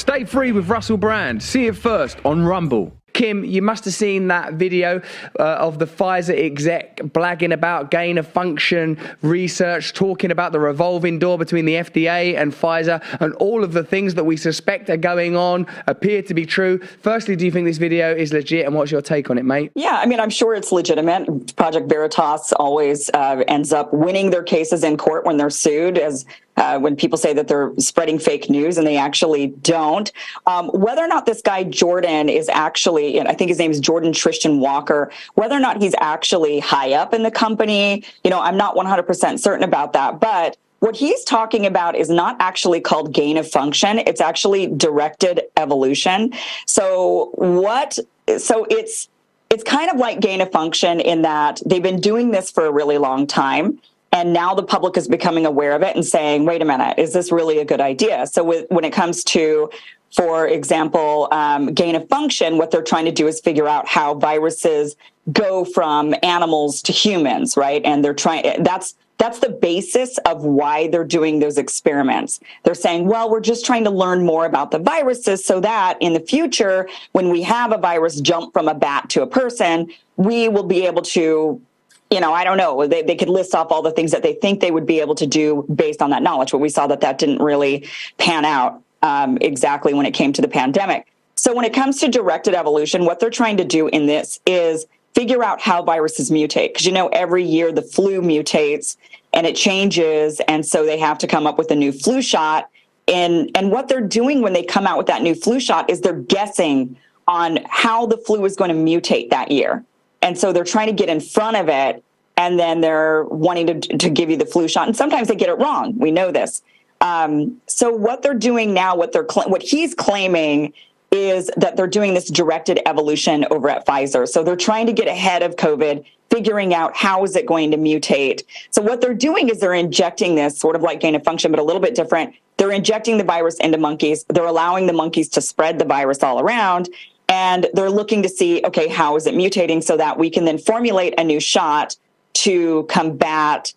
Stay free with Russell Brand. See it first on Rumble. Kim, you must have seen that video of the Pfizer exec blagging about gain-of-function research, talking about the revolving door between the FDA and Pfizer, and all of the things that we suspect are going on appear to be true. Firstly, do you think this video is legit, and what's your take on it, mate? Yeah, I mean, I'm sure it's legitimate. Project Veritas always ends up winning their cases in court when they're sued, as when people say that they're spreading fake news and they actually don't. Whether or not this guy Jordan is actually, I think his name is Jordan Tristan Walker, whether or not he's actually high up in the company, I'm not 100% certain about that. But what he's talking about is not actually called gain of function. It's actually directed evolution. So it's kind of like gain of function in that they've been doing this for a really long time. And now the public is becoming aware of it and saying, wait a minute, is this really a good idea? So when it comes to, for example, gain of function, what they're trying to do is figure out how viruses go from animals to humans, right? And they're trying, that's the basis of why they're doing those experiments. They're saying, well, we're just trying to learn more about the viruses so that in the future, when we have a virus jump from a bat to a person, we will be able to, I don't know, they could list off all the things that they think they would be able to do based on that knowledge, but we saw that didn't really pan out exactly when it came to the pandemic. So when it comes to directed evolution, what they're trying to do in this is figure out how viruses mutate. Because, every year the flu mutates and it changes, and so they have to come up with a new flu shot. And what they're doing when they come out with that new flu shot is they're guessing on how the flu is going to mutate that year. And so they're trying to get in front of it, and then they're wanting to give you the flu shot. And sometimes they get it wrong. We know this. So what they're doing now, what he's claiming is that they're doing this directed evolution over at Pfizer. So they're trying to get ahead of COVID, figuring out how is it going to mutate. So what they're doing is they're injecting this sort of like gain of function, but a little bit different. They're injecting the virus into monkeys. They're allowing the monkeys to spread the virus all around. And they're looking to see, okay, how is it mutating so that we can then formulate a new shot to combat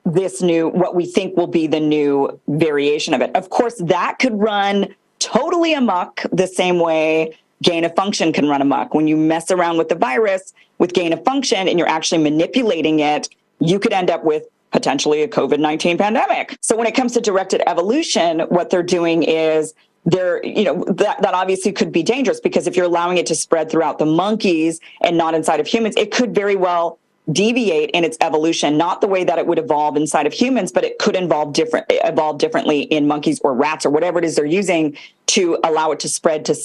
this what we think will be the new variation of it. Of course, that could run totally amok the same way gain of function can run amok. When you mess around with the virus with gain of function and you're actually manipulating it, you could end up with potentially a COVID-19 pandemic. So when it comes to directed evolution, what they're doing is that obviously could be dangerous, because if you're allowing it to spread throughout the monkeys and not inside of humans, it could very well deviate in its evolution, not the way that it would evolve inside of humans, but it could evolve differently in monkeys or rats or whatever it is they're using to allow it to spread to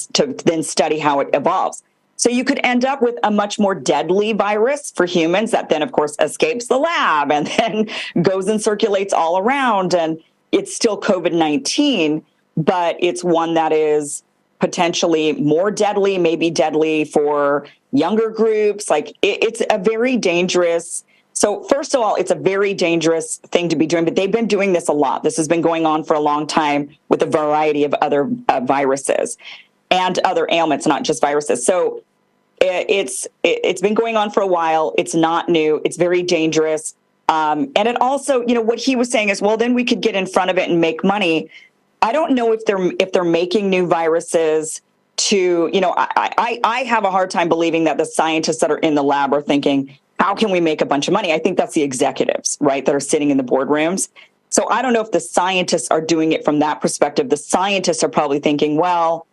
then study how it evolves. So you could end up with a much more deadly virus for humans that then, of course, escapes the lab and then goes and circulates all around. And it's still COVID-19, but it's one that is potentially more deadly, maybe deadly for younger groups. Like it's a very dangerous. So first of all, it's a very dangerous thing to be doing, but they've been doing this a lot. This has been going on for a long time with a variety of other viruses and other ailments, not just viruses. So it's been going on for a while. It's not new. It's very dangerous. And it also, what he was saying is, well, then we could get in front of it and make money. I don't know if they're making new viruses to, I have a hard time believing that the scientists that are in the lab are thinking, how can we make a bunch of money? I think that's the executives, right, that are sitting in the boardrooms. So I don't know if the scientists are doing it from that perspective. The scientists are probably thinking, well,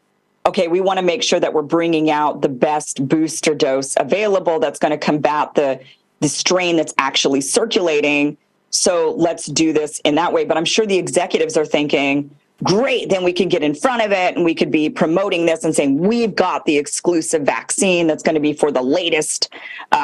okay, we want to make sure that we're bringing out the best booster dose available that's going to combat the strain that's actually circulating. So let's do this in that way. But I'm sure the executives are thinking, great, then we can get in front of it and we could be promoting this and saying, we've got the exclusive vaccine that's going to be for the latest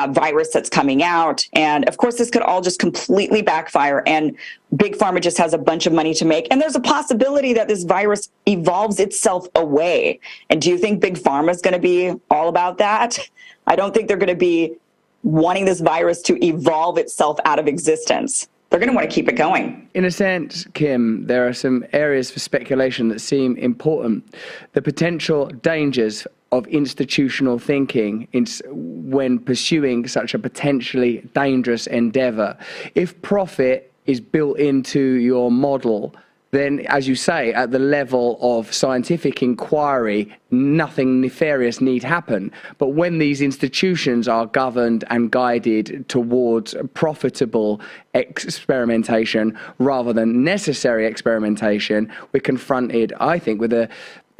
virus that's coming out. And of course, this could all just completely backfire, and Big Pharma just has a bunch of money to make. And there's a possibility that this virus evolves itself away. And do you think Big Pharma is going to be all about that? I don't think they're going to be wanting this virus to evolve itself out of existence. They're going to want to keep it going. In a sense, Kim, there are some areas for speculation that seem important. The potential dangers of institutional thinking when pursuing such a potentially dangerous endeavor. If profit is built into your model, then, as you say, at the level of scientific inquiry, nothing nefarious need happen. But when these institutions are governed and guided towards profitable experimentation rather than necessary experimentation, we're confronted, I think, with a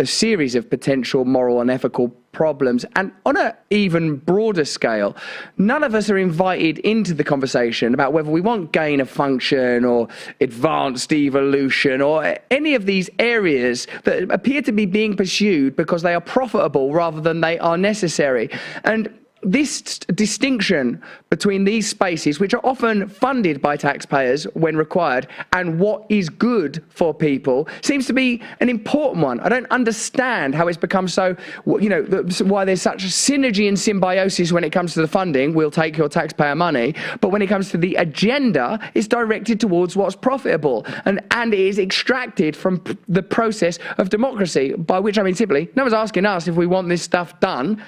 series of potential moral and ethical problems. And on an even broader scale, none of us are invited into the conversation about whether we want gain of function or advanced evolution or any of these areas that appear to be being pursued because they are profitable rather than they are necessary. And this distinction between these spaces, which are often funded by taxpayers when required, and what is good for people seems to be an important one. I don't understand how it's become so, why there's such synergy and symbiosis when it comes to the funding. We'll take your taxpayer money. But when it comes to the agenda, it's directed towards what's profitable and it is extracted from the process of democracy, by which I mean simply, no one's asking us if we want this stuff done.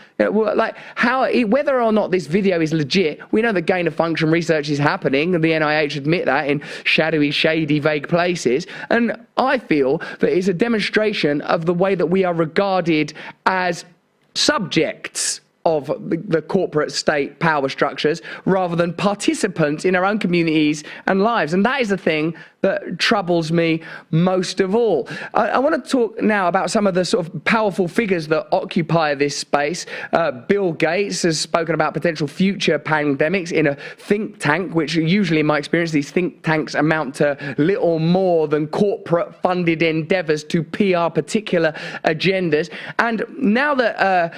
Whether or not this video is legit, we know that gain of function research is happening, and the NIH admit that in shadowy, shady, vague places. And I feel that it's a demonstration of the way that we are regarded as subjects of the corporate state power structures rather than participants in our own communities and lives. And that is the thing that troubles me most of all. I want to talk now about some of the sort of powerful figures that occupy this space. Bill Gates has spoken about potential future pandemics in a think tank, which usually in my experience, these think tanks amount to little more than corporate funded endeavors to PR particular agendas. And now that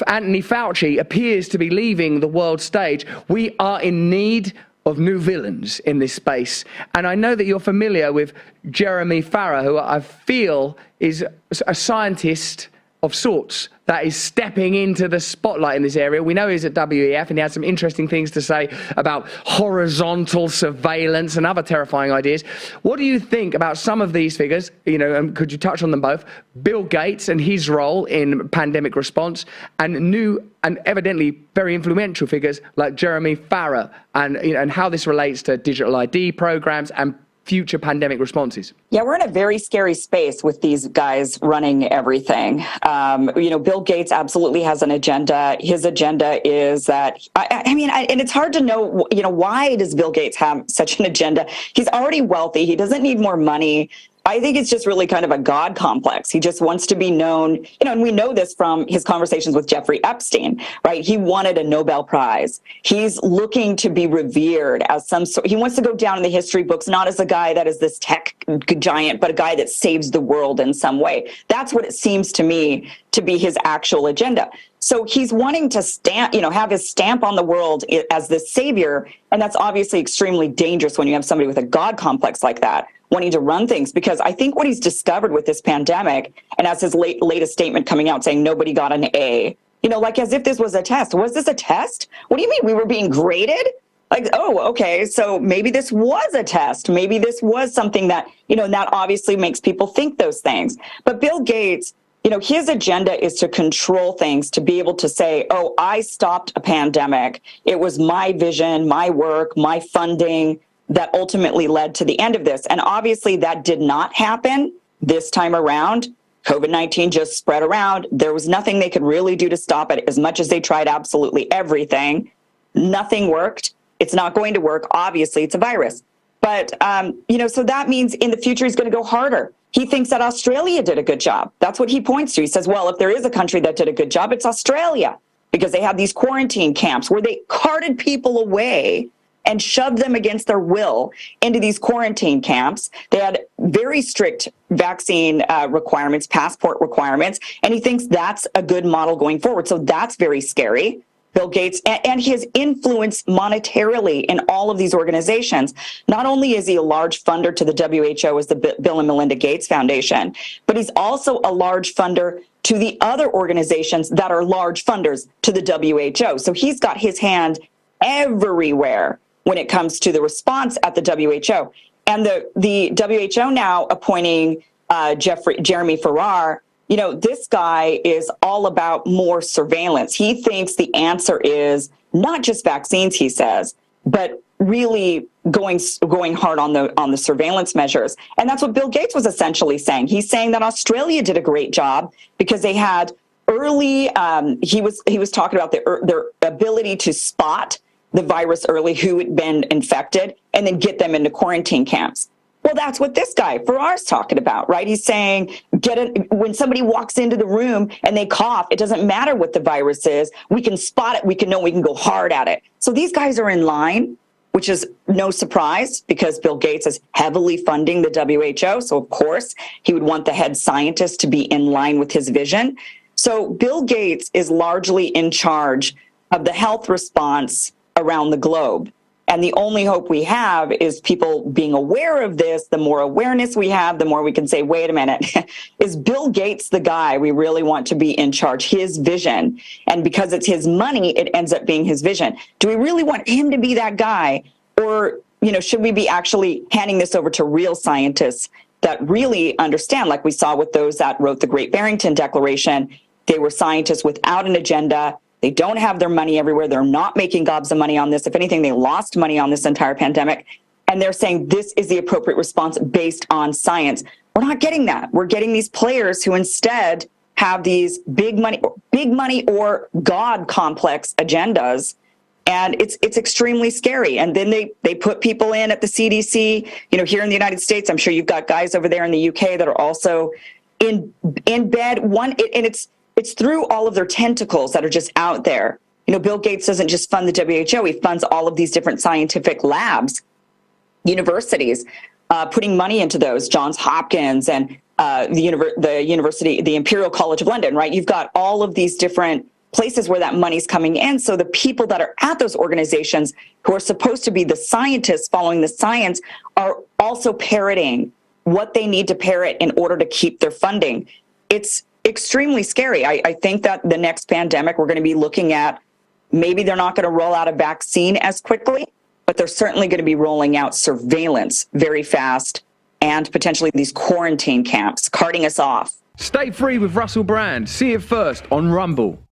Anthony Fauci appears to be leaving the world stage, we are in need of new villains in this space. And I know that you're familiar with Jeremy Farrar, who I feel is a scientist of sorts that is stepping into the spotlight in this area. We know he's at WEF and he had some interesting things to say about horizontal surveillance and other terrifying ideas. What do you think about some of these figures? Could you touch on them both? Bill Gates and his role in pandemic response, and new and evidently very influential figures like Jeremy Farrar, and how this relates to digital ID programs and future pandemic responses. Yeah, we're in a very scary space with these guys running everything. Bill Gates absolutely has an agenda. His agenda is that, and it's hard to know, why does Bill Gates have such an agenda? He's already wealthy. He doesn't need more money. I think it's just really kind of a God complex. He just wants to be known, and we know this from his conversations with Jeffrey Epstein, right? He wanted a Nobel Prize. He's looking to be revered as some sort. He wants to go down in the history books, not as a guy that is this tech giant, but a guy that saves the world in some way. That's what it seems to me to be his actual agenda. So he's wanting to have his stamp on the world as this savior. And that's obviously extremely dangerous when you have somebody with a God complex like that wanting to run things, because I think what he's discovered with this pandemic, and as his latest statement coming out saying nobody got an A, as if this was a test. Was this a test? What do you mean we were being graded? Okay, so maybe this was a test. Maybe this was something that, and that obviously makes people think those things. But Bill Gates, his agenda is to control things, to be able to say, I stopped a pandemic. It was my vision, my work, my funding that ultimately led to the end of this. And obviously that did not happen this time around. COVID-19 just spread around. There was nothing they could really do to stop it. As much as they tried absolutely everything, nothing worked. It's not going to work. Obviously, it's a virus. But, so that means in the future, he's going to go harder. He thinks that Australia did a good job. That's what he points to. He says, well, if there is a country that did a good job, it's Australia, because they had these quarantine camps where they carted people away and shoved them against their will into these quarantine camps. They had very strict vaccine requirements, passport requirements, and he thinks that's a good model going forward. So that's very scary. Bill Gates and his influence monetarily in all of these organizations. Not only is he a large funder to the WHO as the Bill and Melinda Gates Foundation, but he's also a large funder to the other organizations that are large funders to the WHO. So he's got his hand everywhere when it comes to the response at the WHO. And the WHO now appointing Jeremy Farrar, this guy is all about more surveillance. He thinks the answer is not just vaccines, he says, but really going hard on the surveillance measures. And that's what Bill Gates was essentially saying. He's saying that Australia did a great job because they had early, he was talking about their ability to spot the virus early, who had been infected, and then get them into quarantine camps. Well, that's what this guy, Farrar's talking about, right? He's saying, when somebody walks into the room and they cough, it doesn't matter what the virus is. We can spot it. We can know, we can go hard at it. So these guys are in line, which is no surprise because Bill Gates is heavily funding the WHO. So of course he would want the head scientist to be in line with his vision. So Bill Gates is largely in charge of the health response around the globe. And the only hope we have is people being aware of this. The more awareness we have, the more we can say, wait a minute, is Bill Gates the guy we really want to be in charge, his vision? And because it's his money, it ends up being his vision. Do we really want him to be that guy? Or, should we be actually handing this over to real scientists that really understand, like we saw with those that wrote the Great Barrington Declaration? They were scientists without an agenda. They don't have their money everywhere. They're not making gobs of money on this. If anything, they lost money on this entire pandemic. And they're saying this is the appropriate response based on science. We're not getting that. We're getting these players who instead have these big money or God complex agendas. And it's extremely scary. And then they put people in at the CDC, here in the United States. I'm sure you've got guys over there in the UK that are also in bed. It's through all of their tentacles that are just out there. Bill Gates doesn't just fund the WHO. He funds all of these different scientific labs, universities, putting money into those, Johns Hopkins and the Imperial College of London, right? You've got all of these different places where that money's coming in. So the people that are at those organizations who are supposed to be the scientists following the science are also parroting what they need to parrot in order to keep their funding. It's extremely scary. I think that the next pandemic we're going to be looking at, maybe they're not going to roll out a vaccine as quickly, but they're certainly going to be rolling out surveillance very fast and potentially these quarantine camps, carting us off. Stay free with Russell Brand. See it first on Rumble.